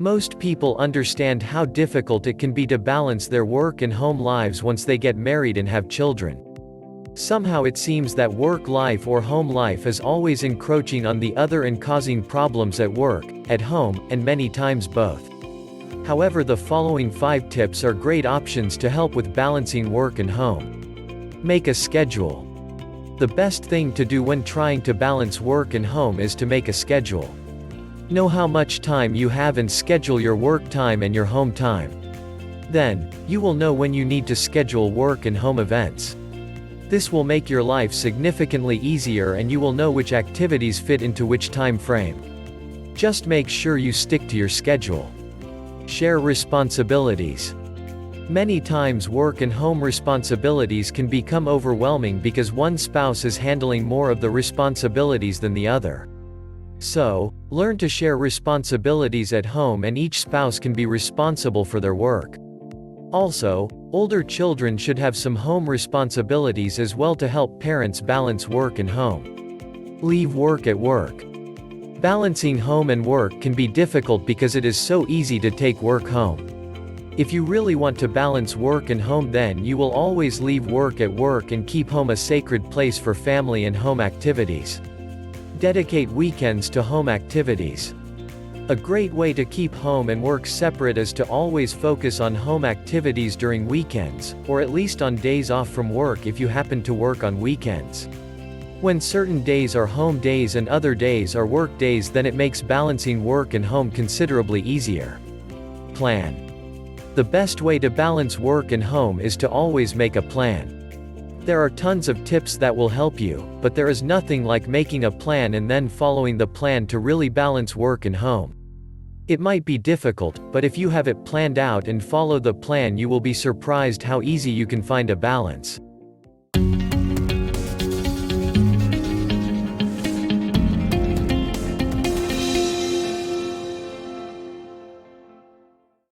Most people understand how difficult it can be to balance their work and home lives once they get married and have children. Somehow it seems that work life or home life is always encroaching on the other and causing problems at work, at home, and many times both. However, the following 5 tips are great options to help with balancing work and home. Make a schedule. The best thing to do when trying to balance work and home is to make a schedule. Know how much time you have and schedule your work time and your home time. Then, you will know when you need to schedule work and home events. This will make your life significantly easier and you will know which activities fit into which time frame. Just make sure you stick to your schedule. Share responsibilities. Many times work and home responsibilities can become overwhelming because one spouse is handling more of the responsibilities than the other. So, learn to share responsibilities at home and each spouse can be responsible for their work. Also, older children should have some home responsibilities as well to help parents balance work and home. Leave work at work. Balancing home and work can be difficult because it is so easy to take work home. If you really want to balance work and home, then you will always leave work at work and keep home a sacred place for family and home activities. Dedicate weekends to home activities. A great way to keep home and work separate is to always focus on home activities during weekends, or at least on days off from work if you happen to work on weekends. When certain days are home days and other days are work days, then it makes balancing work and home considerably easier. Plan. The best way to balance work and home is to always make a plan. There are tons of tips that will help you, but there is nothing like making a plan and then following the plan to really balance work and home. It might be difficult, but if you have it planned out and follow the plan, you will be surprised how easy you can find a balance.